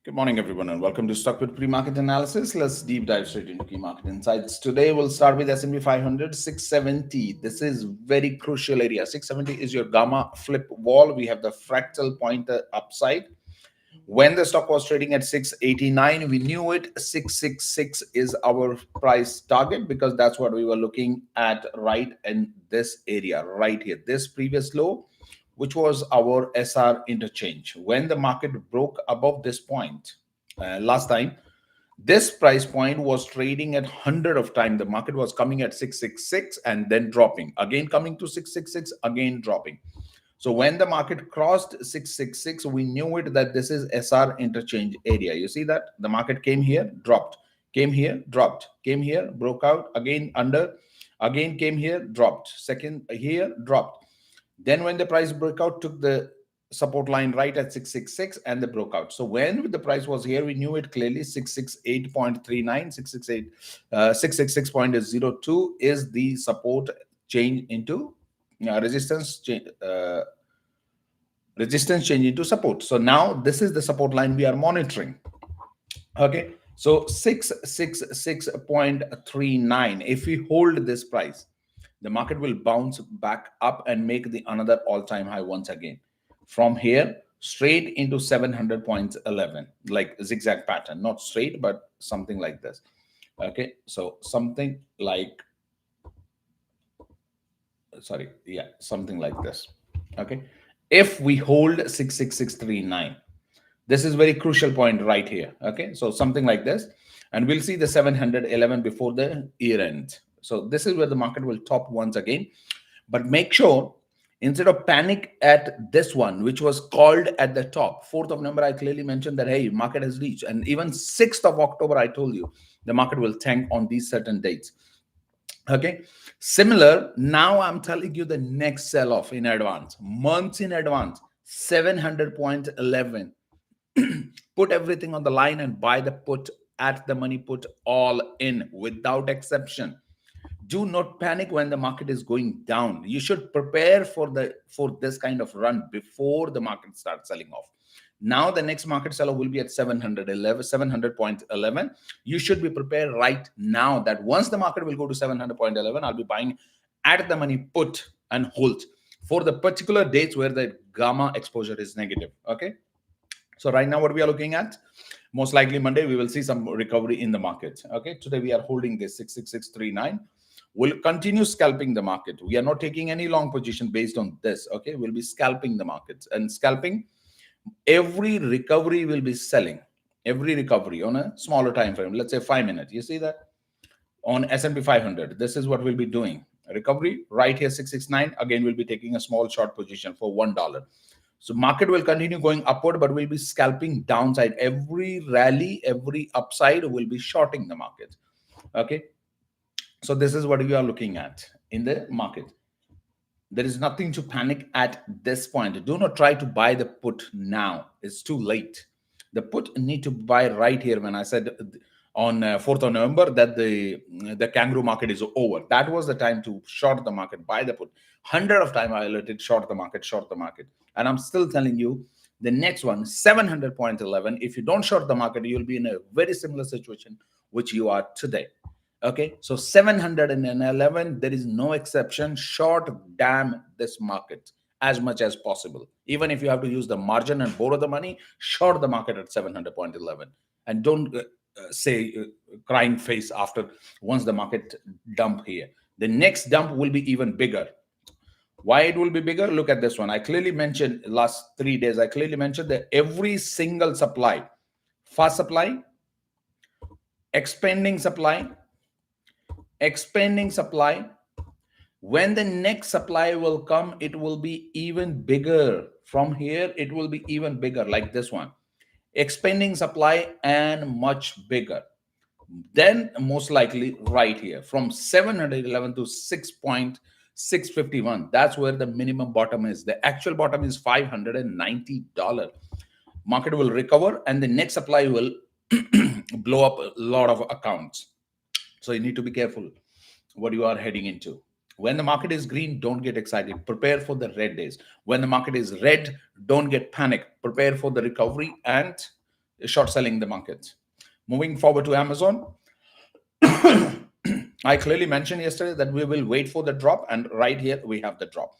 Good morning, everyone, and welcome to Stock with Pre-Market Analysis. Let's deep dive straight into key market insights. Today, we'll start with S&P 500, 670. This is very crucial area. 670 is your gamma flip wall. We have the fractal pointer upside. When the stock was trading at 689, we knew it. 666 is our price target because that's what we were looking at right in this area, right here. This previous low, which was our SR interchange. When the market broke above this point last time, this price point was trading at 100 of time. The market was coming at 666 and then dropping, again coming to 666, again dropping. So when the market crossed 666, we knew it that this is SR interchange area. You see that the market came here, dropped, came here, dropped, came here, broke out, again under, again came here, dropped, second here, dropped. Then when the price broke out, took the support line right at 666 and they broke out. So when the price was here, we knew it clearly. 668.39, 666.02 is the support change into resistance change into support. So now this is the support line we are monitoring. Okay, so 666.39. If we hold this price, the market will bounce back up and make the another all-time high once again. From here, straight into 700.11, like zigzag pattern, not straight, but something like this. Okay, so something like, sorry, yeah, something like this. Okay, if we hold 66639, this is very crucial point right here. Okay, so something like this, and we'll see the 711 before the year end. So this is where the market will top once again. But make sure, instead of panic at this one, which was called at the top, 4th of November, I clearly mentioned that, hey, market has reached. And even 6th of October, I told you, the market will tank on these certain dates. Okay, similar, now I'm telling you the next sell-off in advance, months in advance, 700.11. Put everything on the line and buy the put at the money, put all in without exception. Do not panic when the market is going down. You should prepare for this kind of run before the market starts selling off. Now the next market sell-off will be at 700.11. You should be prepared right now that once the market will go to 700.11, I'll be buying at the money put and hold for the particular dates where the gamma exposure is negative. Okay, so right now what we are looking at, most likely Monday we will see some recovery in the market. Okay, today we are holding this 66639. We'll continue scalping the market. We are not taking any long position based on this. Okay, we'll be scalping the markets, and scalping, every recovery will be selling, every recovery on a smaller time frame, let's say 5 minutes. You see that on S&P 500, this is what we'll be doing. Recovery right here 669, again we'll be taking a small short position for $1. So market will continue going upward, but we'll be scalping downside. Every rally, every upside will be shorting the market. Okay, so this is what we are looking at in the market. There is nothing to panic at this point. Do not try to buy the put now. It's too late. The put need to buy right here. When I said on 4th of November that the kangaroo market is over, that was the time to short the market, buy the put. 100 of time I alerted short the market, short the market. And I'm still telling you, the next one, 700.11, if you don't short the market, you'll be in a very similar situation which you are today. Okay, so 711, there is no exception. Short damn this market as much as possible. Even if you have to use the margin and borrow the money, short the market at 700.11. And don't say crying face after once the market dump here. The next dump will be even bigger. Why it will be bigger? Look at this one. I clearly mentioned last 3 days, I clearly mentioned that every single supply, fast supply, expanding supply, when the next supply will come, it will be even bigger. From here, it will be even bigger, like this one. Expanding supply and much bigger. Then most likely right here, from 711 to 6.651. That's where the minimum bottom is. The actual bottom is $590. Market will recover, and the next supply will blow up a lot of accounts. So you need to be careful what you are heading into. When the market is green, don't get excited. Prepare for the red days. When the market is red, don't get panicked. Prepare for the recovery and short selling the market. Moving forward to Amazon, I clearly mentioned yesterday that we will wait for the drop, and right here we have the drop.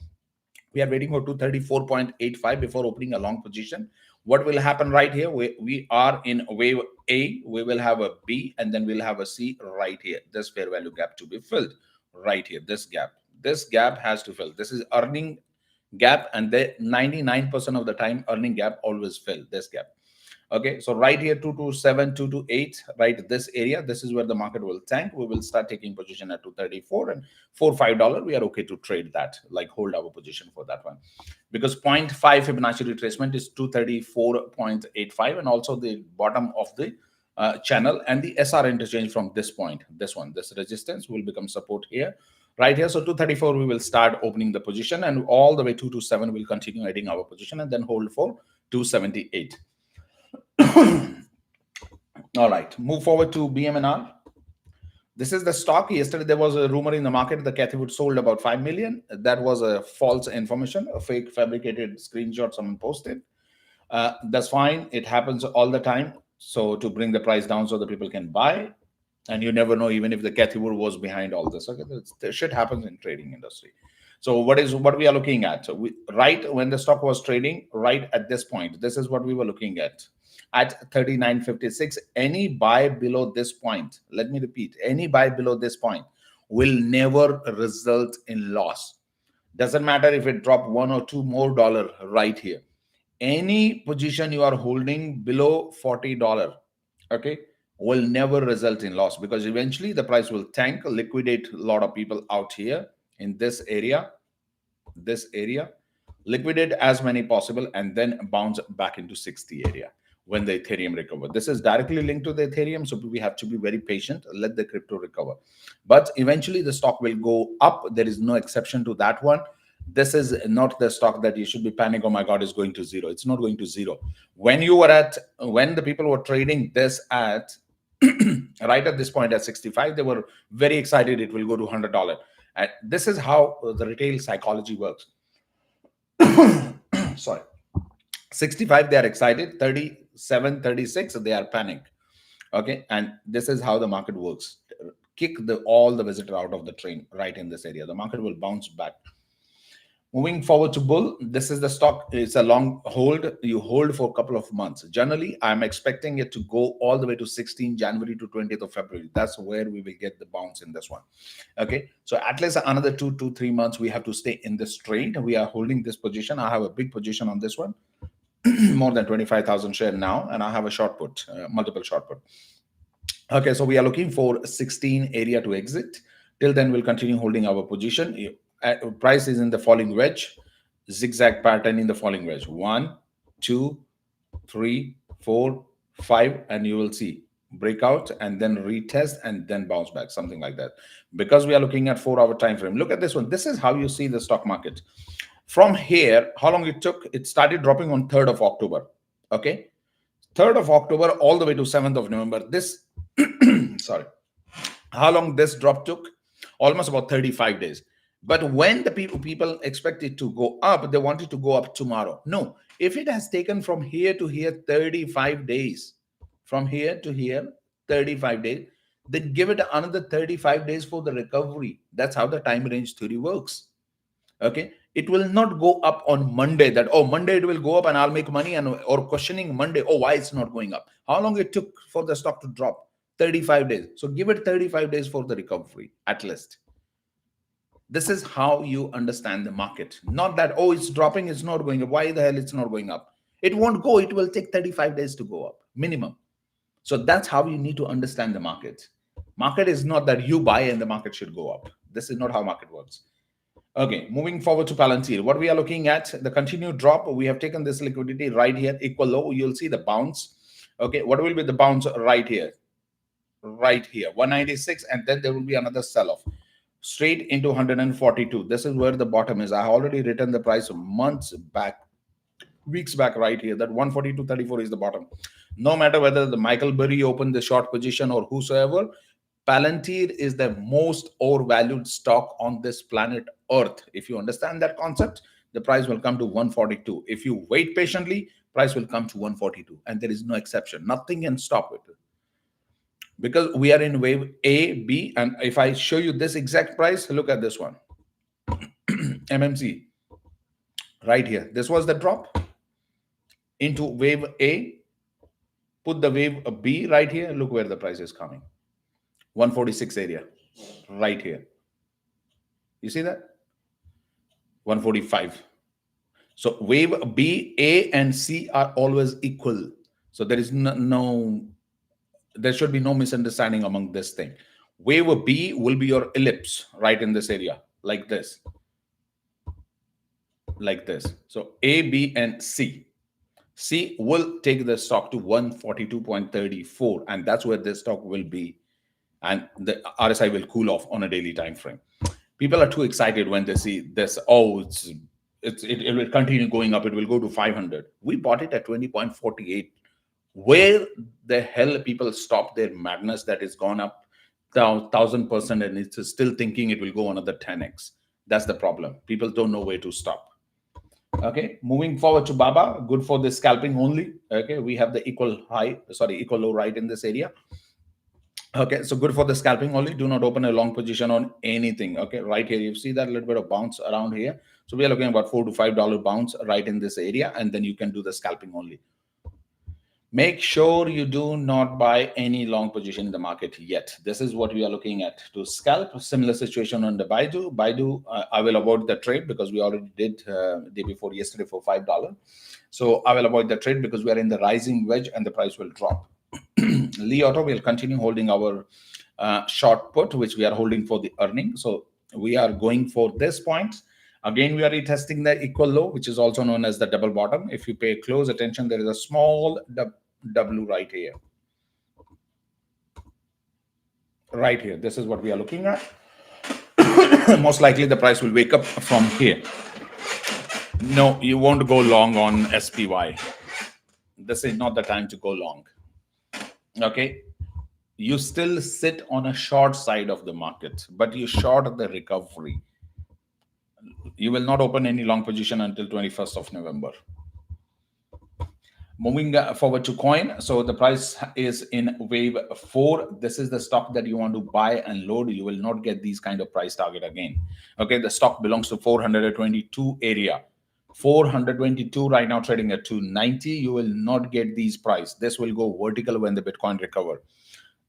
We are waiting for 234.85 before opening a long position. What will happen right here? We are in wave A, we will have a B, and then we'll have a C right here. This fair value gap to be filled right here. This gap has to fill. This is earning gap, and the 99% of the time earning gap always fill this gap. Okay, so right here 227, 228, right, this area, this is where the market will tank. We will start taking position at 234 and $4-5. We are okay to trade that, like hold our position for that one, because 0.5 Fibonacci retracement is 234.85, and also the bottom of the channel and the SR interchange from this point, this resistance will become support here, right here. So 234 we will start opening the position, and all the way 227 will continue adding our position, and then hold for 278. All right, move forward to BMNR. This is the stock. Yesterday there was a rumor in the market that Cathy Wood sold about 5 million. That was a false information, a fake fabricated screenshot someone posted. That's fine, it happens all the time. So to bring the price down so that people can buy, and you never know, even if the Cathy Wood was behind all this. Okay, the shit happens in trading industry. So what we are looking at? So right when the stock was trading, right at this point, this is what we were looking at 39.56. Any buy below this point, let me repeat, any buy below this point will never result in loss. Doesn't matter if it dropped $1 or $2 more right here. Any position you are holding below $40, okay, will never result in loss, because eventually the price will tank, liquidate a lot of people out here in this area, liquidate as many possible, and then bounce back into 60 area when the Ethereum recover. This is directly linked to the Ethereum, so we have to be very patient, let the crypto recover. But eventually the stock will go up. There is no exception to that one. This is not the stock that you should be panic, oh my god, it's going to zero. It's not going to zero. When the people were trading this at right at this point at 65, they were very excited it will go to $100. And this is how the retail psychology works. Sorry, 65 they are excited, 37, 36 they are panicked. Okay, and this is how the market works. Kick all the visitor out of the train right in this area. The market will bounce back. Moving forward to bull, this is the stock. It's a long hold. You hold for a couple of months. Generally, I'm expecting it to go all the way to 16 January to 20th of February. That's where we will get the bounce in this one. Okay, so at least another 2 to 3 months we have to stay in this trade. We are holding this position. I have a big position on this one, more than 25,000 share now, and I have a short put, multiple short put. Okay, so we are looking for 16 area to exit. Till then, we'll continue holding our position. Price is in the falling wedge, zigzag pattern in the falling wedge. 1, 2, 3, 4, 5, and you will see breakout and then retest and then bounce back, something like that. Because we are looking at 4-hour time frame. Look at this one. This is how you see the stock market. From here, how long it took? It started dropping on 3rd of October. Okay, 3rd of October all the way to 7th of November. This, sorry, how long this drop took? Almost about 35 days. But when the people expect it to go up, they want it to go up tomorrow. No, if it has taken from here to here 35 days, from here to here 35 days, then give it another 35 days for the recovery. That's how the time range theory works. Okay, it will not go up on Monday, that oh, Monday it will go up and I'll make money, and or questioning Monday, oh, why it's not going up. How long it took for the stock to drop? 35 days. So give it 35 days for the recovery at least. This is how you understand the market. Not that, oh, it's dropping, it's not going up. Why the hell it's not going up? It won't go. It will take 35 days to go up, minimum. So that's how you need to understand the market. Market is not that you buy and the market should go up. This is not how market works. Okay, moving forward to Palantir. What we are looking at, the continued drop. We have taken this liquidity right here, equal low. You'll see the bounce. Okay, what will be the bounce right here? Right here, 196, and then there will be another sell-off straight into 142. This is where the bottom is. I already written the price months back, weeks back right here, that 142.34 is the bottom. No matter whether the Michael Burry opened the short position or whosoever, Palantir is the most overvalued stock on this planet Earth. If you understand that concept, the price will come to 142. If you wait patiently, price will come to 142, and there is no exception. Nothing can stop it, because we are in wave A, B, and if I show you this exact price, look at this one. MMC right here. This was the drop into wave A. Put the wave B right here. Look where the price is coming. 146 area right here. You see that? 145. So wave B, A, and C are always equal. So there is there should be no misunderstanding among this thing. Wave B will be your ellipse right in this area, like this. Like this. So A, B, and C. C will take the stock to 142.34, and that's where this stock will be, and the RSI will cool off on a daily time frame. People are too excited when they see this. Oh, it will continue going up. It will go to 500. We bought it at 20.48. Where the hell people stop their madness that is gone up 1,000%, and it's still thinking it will go another 10x? That's the problem. People don't know where to stop. Okay, moving forward to Baba, good for the scalping only. Okay, we have the equal low right in this area. Okay, so good for the scalping only. Do not open a long position on anything. Okay, right here you see that little bit of bounce around here. So we are looking about $4 to $5 bounce right in this area, and then you can do the scalping only. Make sure you do not buy any long position in the market yet. This is what we are looking at to scalp. Similar situation on the Baidu. Baidu, I will avoid the trade because we already did day before yesterday for $5. So I will avoid the trade because we are in the rising wedge and the price will drop. Li Auto will continue holding our short put, which we are holding for the earning. So we are going for this point. Again, we are retesting the equal low, which is also known as the double bottom. If you pay close attention, there is a small W right here. Right here. This is what we are looking at. Most likely the price will wake up from here. No, you won't go long on SPY. This is not the time to go long. Okay. You still sit on a short side of the market, but you short the recovery. You will not open any long position until 21st of November. Moving forward to coin. So the price is in wave 4. This is the stock that you want to buy and load. You will not get these kind of price target again. Okay, the stock belongs to 422 area. 422 right now trading at 290. You will not get these price. This will go vertical when the Bitcoin recover.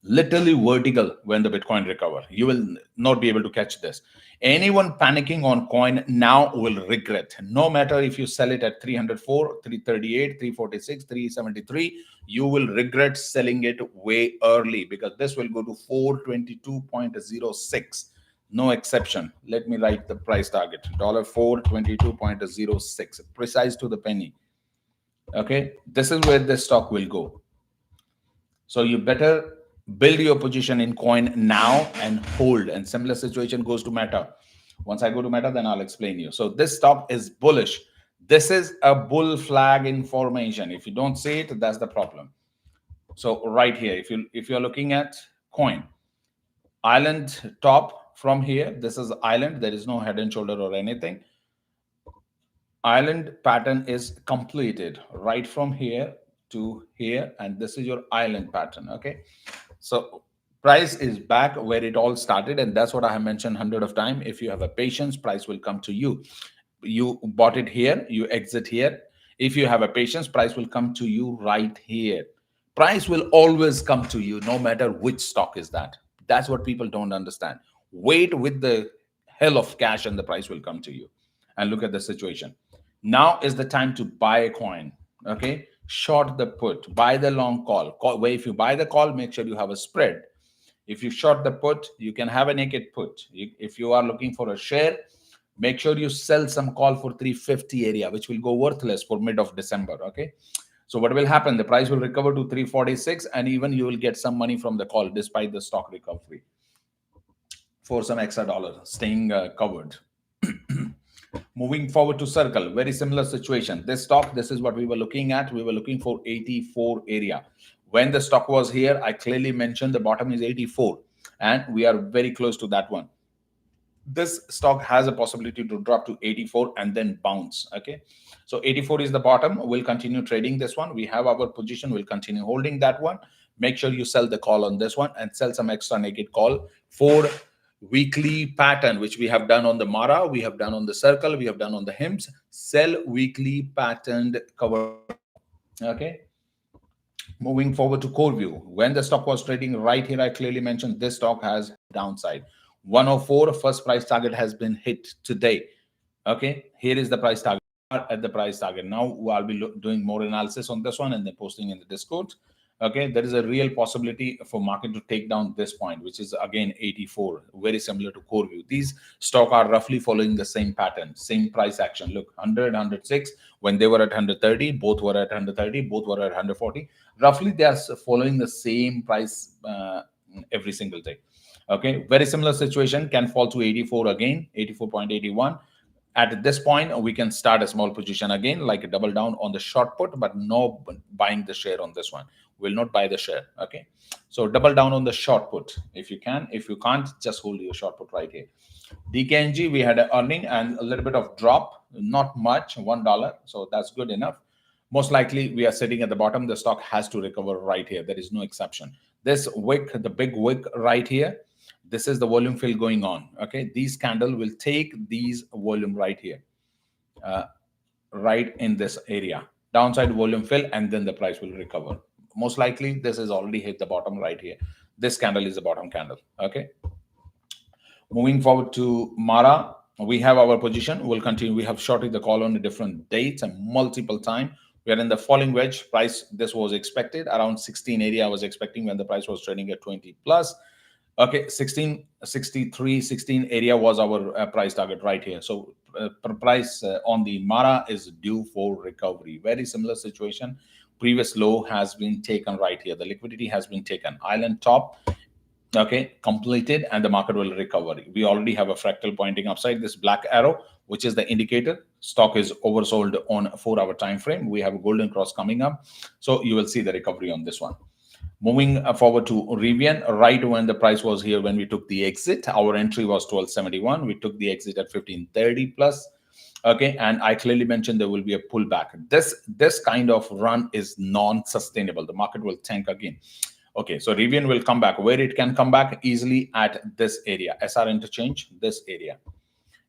Literally vertical when the Bitcoin recover. You will not be able to catch this. Anyone panicking on coin now will regret. No matter if you sell it at 304, 338, 346, 373, you will regret selling it way early because this will go to 422.06. No exception. Let me write the price target. $422.06. Precise to the penny. Okay. This is where the stock will go. So you better build your position in coin now and hold. And similar situation goes to Meta. Once I go to Meta, then I'll explain you. So this stock is bullish. This is a bull flag information. If you don't see it, that's the problem. So right here, if you're looking at coin, island top from here, this is island. There is no head and shoulder or anything. Island pattern is completed right from here to here, and this is your island pattern. Okay, so price is back where it all started, and that's what I have mentioned 100 of times. If you have a patience, price will come to you. You bought it here, you exit here. If you have a patience, price will come to you right here. Price will always come to you no matter which stock is that. That's what people don't understand. Wait with the hell of cash and the price will come to you. And look at the situation. Now is the time to buy a coin. Okay, short the put, buy the long call. Where if you buy the call, make sure you have a spread. If you short the put, you can have a naked put. If you are looking for a share, make sure you sell some call for 350 area, which will go worthless for mid of December. Okay, so what will happen? The price will recover to 346, and even you will get some money from the call despite the stock recovery for some extra dollar staying covered. Moving forward to Circle, very similar situation. This stock, this is what we were looking at. We were looking for 84 area. When the stock was here, I clearly mentioned the bottom is 84, and we are very close to that one. this stock has a possibility to drop to 84 and then bounce. Okay, so 84 is the bottom. We'll continue trading this one. We have our position, we'll continue holding that one. Make sure you sell the call on this one and sell some extra naked call for weekly pattern, which we have done on the Mara, we have done on the circle, we have done on the HIMS. Sell weekly patterned covered call. Okay, moving forward to core view, when the stock was trading right here, I clearly mentioned this stock has downside 104. First price target has been hit today. Okay, here is the price target. At the price target now, I'll be doing more analysis on this one and then posting in the Discord. Okay, there is a real possibility for market to take down this point, which is again 84, very similar to core view. These stock are roughly following the same pattern, same price action. Look, 100, 106, when they were at 130, both were at 130, both were at 140. Roughly they are following the same price every single day. Okay, very similar situation, can fall to 84 again, 84.81. At this point, we can start a small position again, like a double down on the short put, but no buying the share on this one. Will not buy the share. Okay, so double down on the short put if you can. If you can't, just hold your short put right here. DKNG, we had an earning and a little bit of drop, not much, $1, so that's good enough. Most likely we are sitting at the bottom. The stock has to recover right here. There is no exception. This wick, the big wick right here, this is the volume fill going on. Okay, these candle will take these volume right here, right in this area, downside volume fill, and then the price will recover. Most likely this has already hit the bottom right here. This candle is the bottom candle. Okay, moving forward to Mara, we have our position. We'll continue. We have shorted the call on a different dates and multiple time. We are in the falling wedge price. This was expected around 16 area. I was expecting when the price was trading at 20 plus. Okay, 1663, 16 area was our price target right here. So price on the Mara is due for recovery. Very similar situation. Previous low has been taken right here. The liquidity has been taken. Island top, okay, completed, and the market will recover. We already have a fractal pointing upside. This black arrow, which is the indicator, stock is oversold on a 4-hour time frame. We have a golden cross coming up, so you will see the recovery on this one. Moving forward to Rivian, right when the price was here, when we took the exit, our entry was 1271. We took the exit at 1530 plus. Okay, and I clearly mentioned there will be a pullback. This kind of run is non-sustainable. The market will tank again. Okay, so Rivian will come back. Where it can come back easily at this area, SR interchange, this area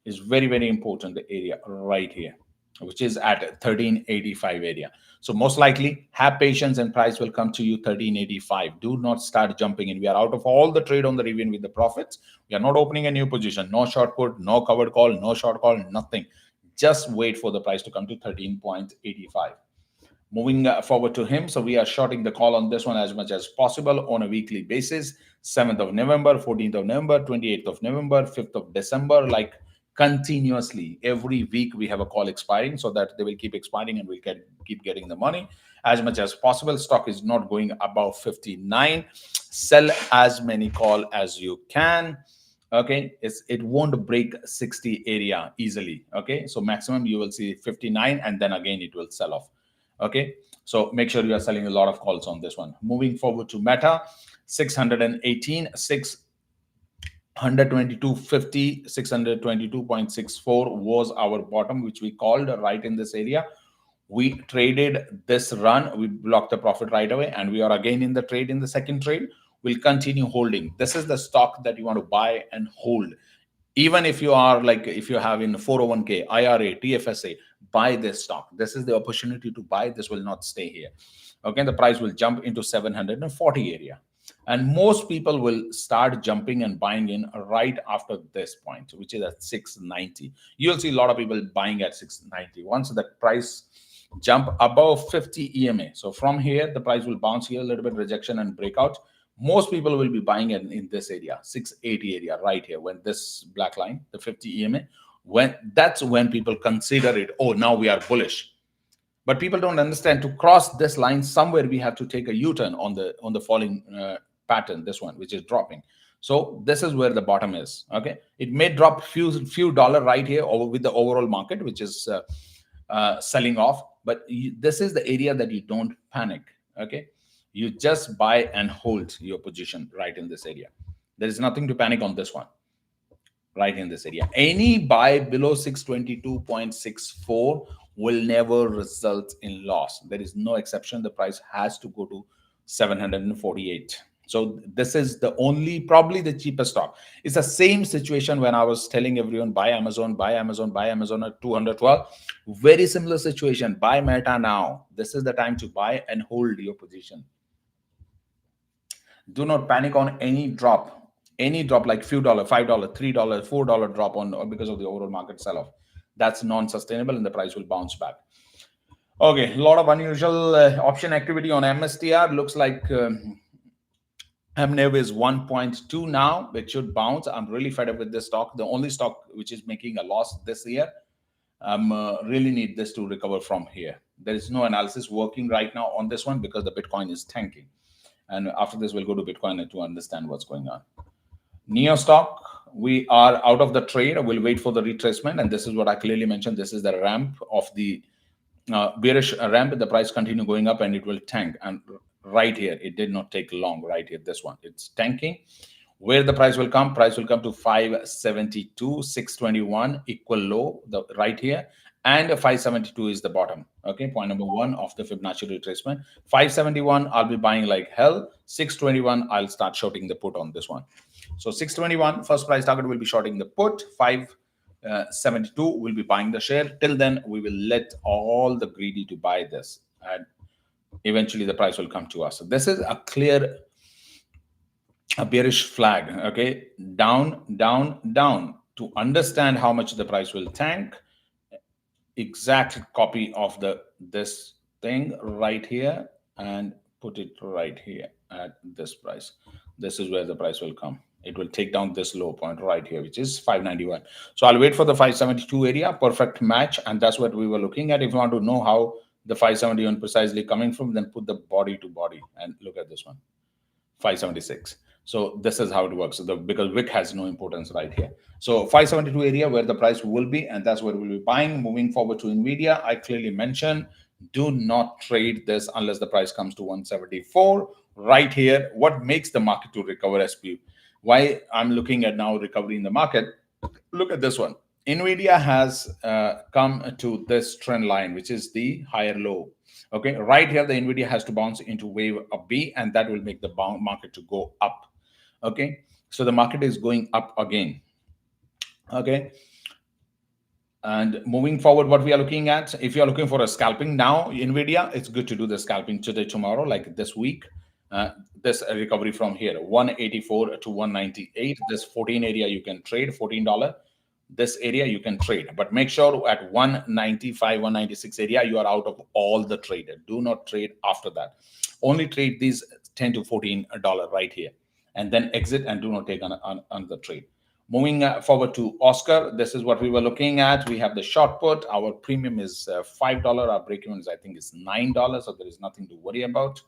is very, very important, the area right here, which is at 1385 area. So most likely have patience and price will come to you 1385. Do not start jumping in. We are out of all the trade on the Rivian with the profits. We are not opening a new position. No short put, no covered call, no short call, nothing. Just wait for the price to come to 13.85. Moving forward to him, so we are shorting the call on this one as much as possible on a weekly basis. 7th of November, 14th of November, 28th of November, 5th of December, like continuously every week we have a call expiring, so that they will keep expiring and we'll keep getting the money as much as possible. Stock is not going above 59. Sell as many call as you can. Okay, it won't break 60 area easily. Okay, so maximum you will see 59 and then again it will sell off. Okay, so make sure you are selling a lot of calls on this one. Moving forward to Meta, 618, 622.50, 622.64 was our bottom, which we called right in this area. We traded this run, we blocked the profit right away, and we are again in the trade, in the second trade. We'll continue holding. This is the stock that you want to buy and hold. Even if you are like, if you have in 401k, IRA, TFSA, buy this stock. This is the opportunity to buy. This will not stay here. Okay, the price will jump into 740 area. And most people will start jumping and buying in right after this point, which is at 690. You'll see a lot of people buying at 690. Once the price jump above 50 EMA, so from here, the price will bounce here, a little bit rejection and breakout. Most people will be buying in this area, 680 area right here, when this black line, the 50 EMA, that's when people consider it, oh, now we are bullish. But people don't understand, to cross this line, somewhere we have to take a U-turn on the falling pattern, this one, which is dropping. So this is where the bottom is. Okay, it may drop few dollar right here over with the overall market, which is selling off, but this is the area that you don't panic. Okay, you just buy and hold your position right in this area. There is nothing to panic on this one. right in this area. Any buy below 622.64 will never result in loss. There is no exception. The price has to go to 748. So this is the only, probably the cheapest stock. It's the same situation when I was telling everyone buy Amazon, buy Amazon, buy Amazon at 212. Very similar situation. Buy Meta now. This is the time to buy and hold your position. Do not panic on any drop like few dollar, $5, $3, $4 drop on because of the overall market sell-off. That's non-sustainable and the price will bounce back. Okay, a lot of unusual option activity on MSTR. Looks like MNEV is 1.2 now. It should bounce. I'm really fed up with this stock. The only stock which is making a loss this year. Really need this to recover from here. There is no analysis working right now on this one because the Bitcoin is tanking. And after this, we'll go to Bitcoin to understand what's going on. Neo stock, we are out of the trade. We'll wait for the retracement. And this is what I clearly mentioned. This is the ramp of the bearish ramp. The price continue going up and it will tank. And right here, it did not take long. Right here, this one, it's tanking. Where the price will come to 572, 621 equal low, the right here, and 572 is the bottom. Okay, point number one of the Fibonacci retracement. 571, I'll be buying like hell. 621, I'll start shorting the put on this one. So 621, first price target will be shorting the put. 572 will be buying the share. Till then, we will let all the greedy to buy this, and eventually the price will come to us. So this is a clear a bearish flag. Okay, down, down, down. To understand how much the price will tank, exact copy of this thing right here and put it right here at this price. This is where the price will come. It will take down this low point right here, which is 591. So I'll wait for the 572 area, perfect match, and that's what we were looking at. If you want to know how the 571 precisely coming from, then put the body to body and look at this one, 576. So this is how it works. So because wick has no importance right here. So 572 area where the price will be, and that's where we'll be buying. Moving forward to NVIDIA, I clearly mentioned, do not trade this unless the price comes to 174 right here. What makes the market to recover, SP? Why I'm looking at now recovery in the market? Look at this one. NVIDIA has come to this trend line, which is the higher low. Okay, right here, the NVIDIA has to bounce into wave of B, and that will make the market to go up. Okay, so the market is going up again. Okay, and moving forward, what we are looking at, if you are looking for a scalping now, NVIDIA, it's good to do the scalping today, tomorrow, like this week. This recovery from here, 184 to 198. This 14 area you can trade, $14. This area you can trade, but make sure at 195, 196 area, you are out of all the trade. Do not trade after that. Only trade these $10 to $14 right here, and then exit and do not take on the trade. Moving forward to Oscar, this is what we were looking at. We have the short put. Our premium is $5. Our break even is, I think, is $9. So there is nothing to worry about.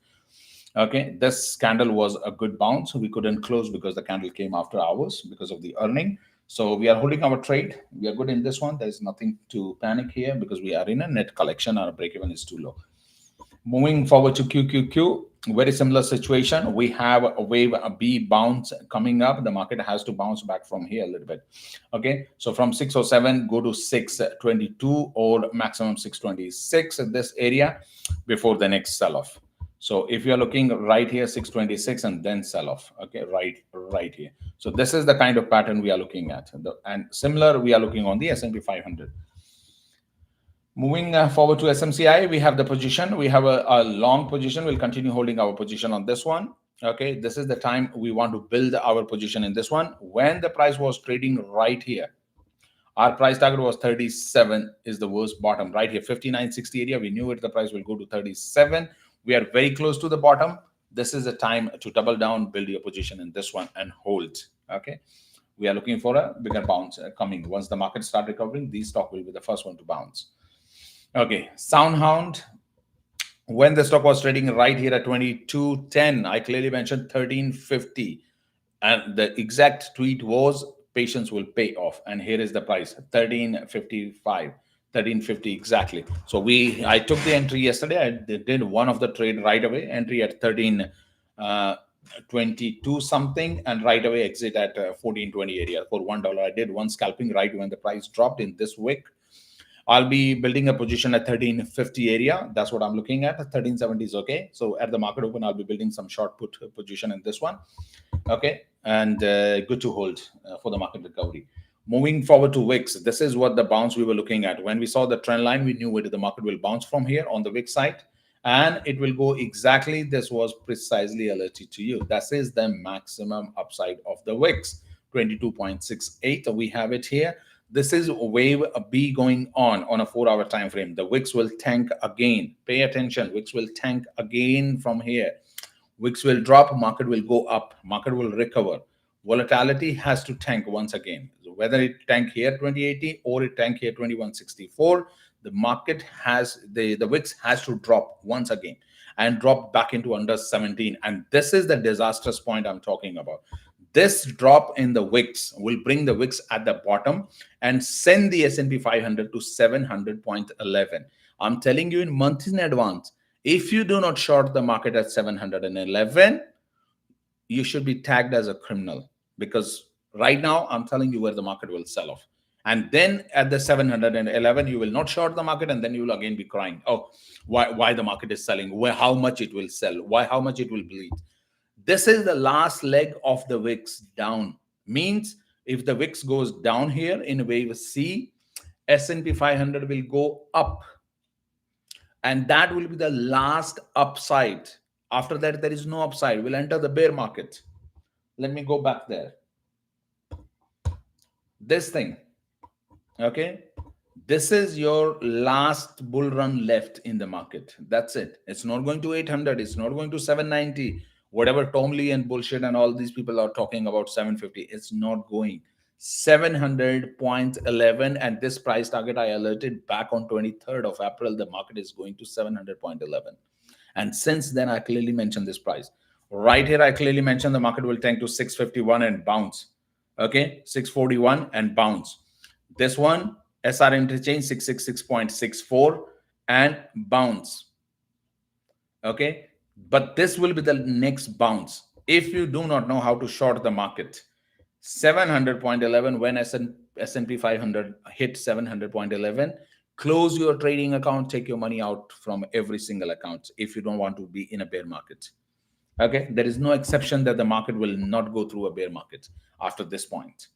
Okay, this candle was a good bounce. We couldn't close because the candle came after hours because of the earning. So we are holding our trade. We are good in this one. There's nothing to panic here because we are in a net collection. Our break even is too low. Moving forward to QQQ, very similar situation. We have a wave a B bounce coming up. The market has to bounce back from here a little bit. Okay, so from 607 go to 622 or maximum 626 at this area before the next sell-off. So if you're looking right here, 626 and then sell off, okay, right here. So this is the kind of pattern we are looking at. And similar, we are looking on the S&P 500. Moving forward to SMCI, we have the position. We have a long position. We'll continue holding our position on this one. Okay, this is the time we want to build our position in this one. When the price was trading right here, our price target was 37 is the worst bottom right here, 59.60 area. We knew it, the price will go to 37. We are very close to the bottom. This is the time to double down, build your position in this one and hold. Okay, we are looking for a bigger bounce coming. Once the market start recovering, these stock will be the first one to bounce. Okay, SoundHound, when the stock was trading right here at 22.10, I clearly mentioned 13.50, and the exact tweet was patience will pay off, and here is the price, 13.55. 13.50 exactly. So I took the entry yesterday. I did one of the trade right away. Entry at 13.50 22 something, and right away exit at 1420 area for $1. I did one scalping right when the price dropped in this wick. I'll be building a position at 1350 area. That's what I'm looking at. 1370 is okay. So at the market open, I'll be building some short put position in this one. Okay, and good to hold for the market recovery. Moving forward to wicks, this is what the bounce we were looking at. When we saw the trend line, we knew whether the market will bounce from here on the wick side, and it will go exactly. This was precisely alerted to you. That is the maximum upside of the wicks, 22.68. We have it here. This is wave B going on a 4-hour time frame. The wicks will tank again. Pay attention. Wicks will tank again from here. Wicks will drop, market will go up, market will recover. Volatility has to tank once again. So whether it tank here 2080 or it tank here 2164, the market has the wicks has to drop once again and drop back into under 17. And this is the disastrous point I'm talking about. This drop in the wicks will bring the wicks at the bottom and send the S&P 500 to 700.11. I'm telling you in months in advance, if you do not short the market at 711, you should be tagged as a criminal, because right now I'm telling you where the market will sell off. And then at the 711, you will not short the market, and then you will again be crying, oh, why the market is selling, how much it will sell, how much it will bleed. This is the last leg of the wicks down. Means if the wicks goes down here in wave C, S&P 500 will go up. And that will be the last upside. After that, there is no upside. We'll enter the bear market. Let me go back there. This thing, okay? This is your last bull run left in the market. That's it. It's not going to 800. It's not going to 790. Whatever Tom Lee and bullshit and all these people are talking about 750. It's not going. 700.11, and this price target I alerted back on 23rd of April, the market is going to 700.11. And since then, I clearly mentioned this price. Right here, I clearly mentioned the market will tank to 651 and bounce. Okay, 641 and bounce. This one, SR interchange 666.64 and bounce. Okay, but this will be the next bounce. If you do not know how to short the market, 700.11, when S&P 500 hit 700.11, close your trading account, take your money out from every single account if you don't want to be in a bear market. Okay, there is no exception that the market will not go through a bear market after this point.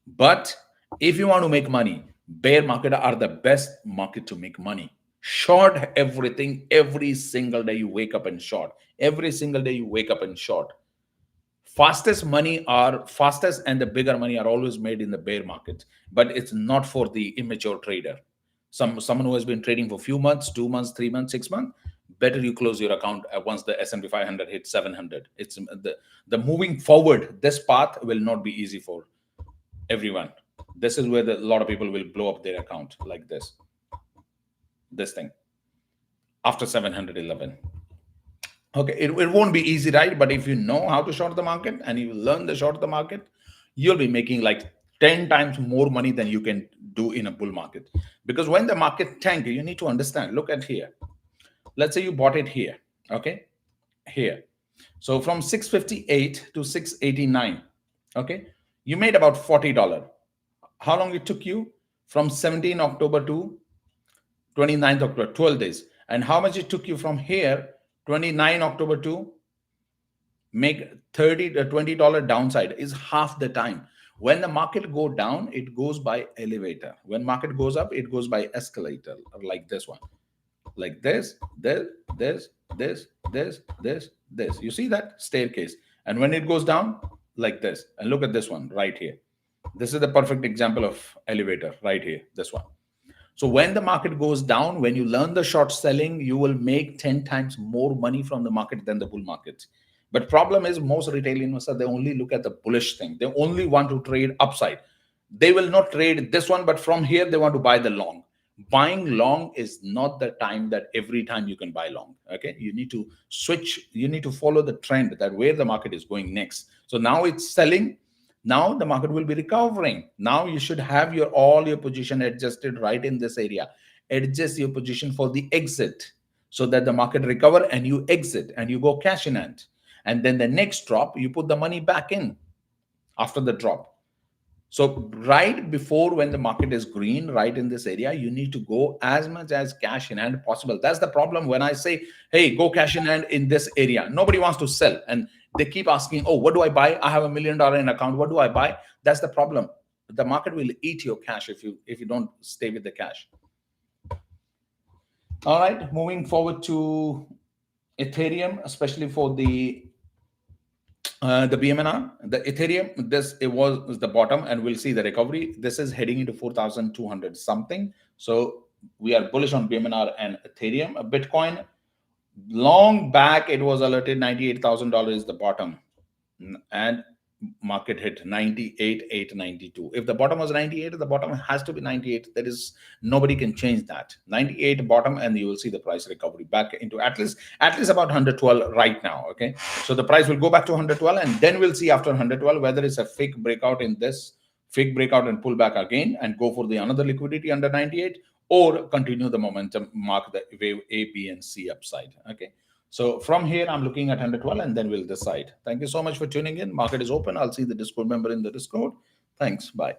But if you want to make money, bear market are the best market to make money. Short everything every single day you wake up and short. Every single day you wake up and short. Fastest and the bigger money are always made in the bear market, but it's not for the immature trader. Someone who has been trading for a few months, 2 months, 3 months, 6 months, better you close your account once the S&P 500 hits 700. It's the moving forward. This path will not be easy for everyone. This is where a lot of people will blow up their account like this thing after 711. Okay, it won't be easy, right? But if you know how to short the market and you learn the short the market, you'll be making like 10 times more money than you can do in a bull market. Because when the market tank, you need to understand, look at here. Let's say you bought it here, okay? Here. So from 658 to 689, okay? You made about $40. How long it took you? From 17 October to 29th October, 12 days. And how much it took you from here, 29 October to make $20 downside is half the time. When the market go down, it goes by elevator. When market goes up, it goes by escalator, like this one. Like this. You see that staircase. And when it goes down, like this. And look at this one right here. This is the perfect example of elevator right here, this one. So when the market goes down, when you learn the short selling, you will make 10 times more money from the market than the bull market. But problem is most retail investors, they only look at the bullish thing. They only want to trade upside. They will not trade this one, but from here, they want to buy the long. Buying long is not the time that every time you can buy long. Okay, you need to switch. You need to follow the trend that where the market is going next. So now it's selling. Now the market will be recovering. Now you should have all your position adjusted right in this area. Adjust your position for the exit so that the market recover and you exit and you go cash in hand. and then the next drop, you put the money back in after the drop. So right before, when the market is green, right in this area, you need to go as much as cash in hand possible. That's the problem. When I say, hey, go cash in hand in this area, nobody wants to sell. And they keep asking, oh, what do I buy? I have $1 million in account. What do I buy? That's the problem. The market will eat your cash if you don't stay with the cash. All right, moving forward to Ethereum, especially for the BMNR, the Ethereum, it was the bottom, and we'll see the recovery. This is heading into 4,200 something. So we are bullish on BMNR and Ethereum. Bitcoin, long back, it was alerted $98,000 is the bottom, and market hit 98,892. If the bottom was 98, the bottom has to be 98. That is, nobody can change that. 98 bottom, and you will see the price recovery back into at least about 112 right now. Okay, so the price will go back to 112, and then we'll see after 112 whether it's a fake breakout in this, fake breakout and pull back again and go for the another liquidity under 98, or continue the momentum, mark the wave A, B, and C upside. Okay. So from here, I'm looking at 112, and then we'll decide. Thank you so much for tuning in. Market is open. I'll see the Discord member in the Discord. Thanks. Bye.